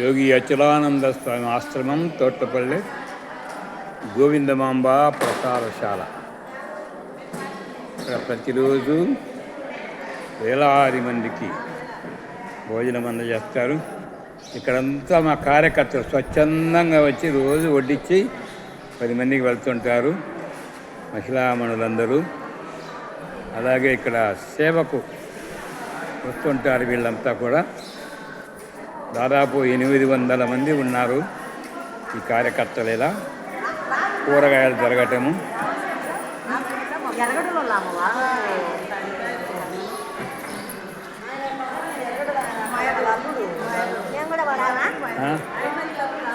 యోగి అచలానంద స్వామి ఆశ్రమం తోటపల్లి గోవిందమాంబ ప్రసాదశాల. ఇక్కడ ప్రతిరోజు వేలాది మందికి భోజనం అందజేస్తారు. ఇక్కడంతా మా కార్యకర్తలు స్వచ్ఛందంగా వచ్చి రోజు వడ్డించి 10 మందికి వెళ్తుంటారు మహిళామణులందరూ. అలాగే ఇక్కడ సేవకు వస్తుంటారు వీళ్ళంతా కూడా. దాదాపు 800 మంది ఉన్నారు ఈ కార్యకర్తలు. ఇలా కూరగాయలు జరగటము,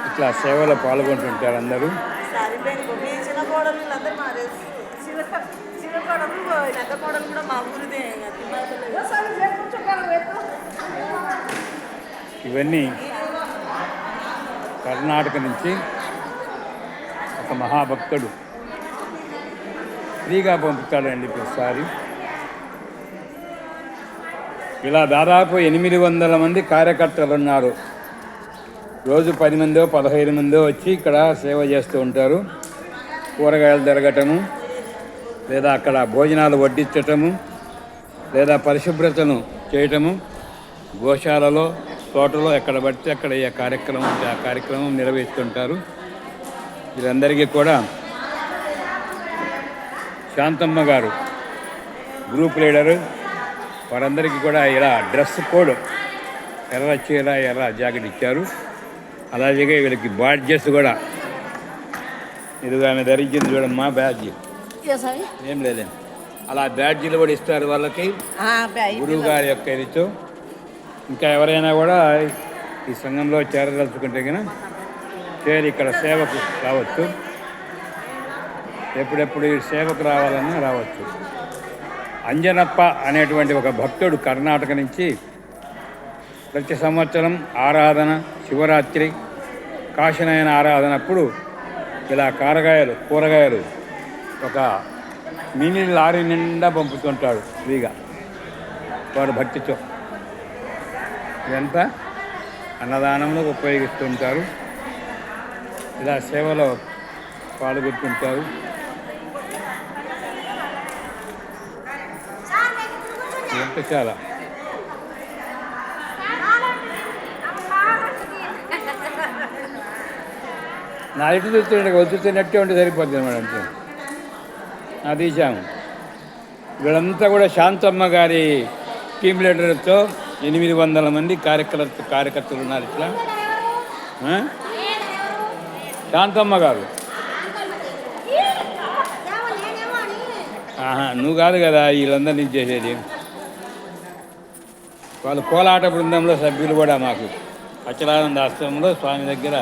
ఇట్లా సేవలో పాల్గొంటుంటారు అందరూ. ఇవన్నీ కర్ణాటక నుంచి ఒక మహాభక్తుడు ఫ్రీగా పంపుతాడండి ప్రతిసారి. ఇలా దాదాపు 800 మంది కార్యకర్తలు ఉన్నారు. రోజు 10 మందో 15 మందో వచ్చి ఇక్కడ సేవ చేస్తూ ఉంటారు. కూరగాయలు జరగటము, లేదా అక్కడ భోజనాలు వడ్డించటము, లేదా పరిశుభ్రతను చేయటము, గోశాలలో తోటలో ఎక్కడ పడితే అక్కడ ఏ కార్యక్రమం ఉంటే ఆ కార్యక్రమం నిర్వహిస్తుంటారు. వీరందరికీ కూడా శాంతమ్మ గారు గ్రూప్ లీడరు. వారందరికీ కూడా ఇలా డ్రెస్ కోడ్ ఎర్ర చీర ఎర్ర జాకెట్ ఇచ్చారు. అలాగే వీళ్ళకి బాడ్జెస్ కూడా ఇదిగా ఆమె ధరించింది చూడమ్మా బ్యాడ్జ్. ఏం లేదండి, అలా బ్యాడ్జీలు కూడా ఇస్తారు వాళ్ళకి గురువు గారి యొక్క ఇదితో. ఇంకా ఎవరైనా కూడా ఈ సంఘంలో చేరదలుచుకుంటే కనుక చేరి ఇక్కడ సేవకు రావచ్చు. ఎప్పుడెప్పుడు ఈ సేవకు రావాలన్నా రావచ్చు. అంజనప్ప అనేటువంటి ఒక భక్తుడు కర్ణాటక నుంచి ప్రతి సంవత్సరం ఆరాధన, శివరాత్రి, కాశీనాయన ఆరాధనప్పుడు ఇలా కూరగాయలు ఒక మినీ లారీ నిండా పంపుతుంటాడు ఫ్రీగా వాడు భక్తితో. ఇదంతా అన్నదానంలో ఉపయోగిస్తుంటారు. ఇలా సేవలో పాల్గొంటుంటారు. ఇదంతా చాలా నా ఇటు చూస్తుంటే వద్దుతున్నట్టే ఉంటే సరిపోతుంది మేడం. అంతే అది తీసాము. వీళ్ళంతా కూడా శాంతమ్మ గారి టీమ్ లీడర్తో 800 మంది కార్యకర్తలు ఉన్నారు. ఇట్లా శాంతమ్మ గారు నువ్వు కాదు కదా వీళ్ళందరినీ చేసేది. వాళ్ళు కోలాట బృందంలో సభ్యులు కూడా మాకు అచలానంద ఆశ్రమంలో స్వామి దగ్గర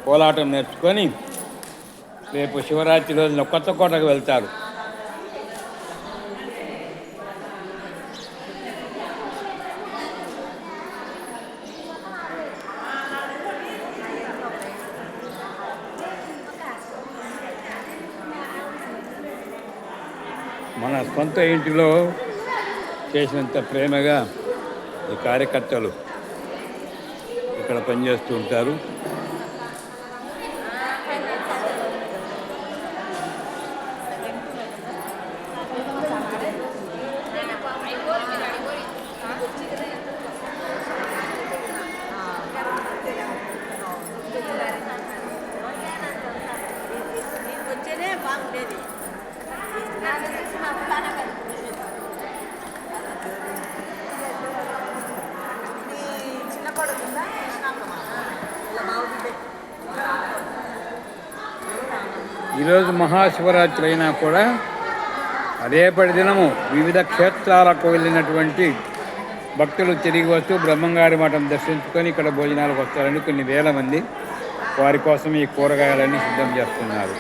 కోలాటం నేర్చుకొని రేపు శివరాత్రి రోజున కొత్త కోటకు వెళ్తారు. మన సొంత ఇంటిలో చేసినంత ప్రేమగా ఈ కార్యకర్తలు ఇక్కడ పనిచేస్తూ ఉంటారు. ఈరోజు మహాశివరాత్రి అయినా కూడా రేపటి దినము వివిధ క్షేత్రాలకు వెళ్ళినటువంటి భక్తులు తిరిగి వస్తూ బ్రహ్మంగారి మఠం దర్శించుకొని ఇక్కడ భోజనాలకు వస్తారని కొన్ని వేల మంది వారి కోసం ఈ కూరగాయలన్నీ సిద్ధం చేస్తున్నారు.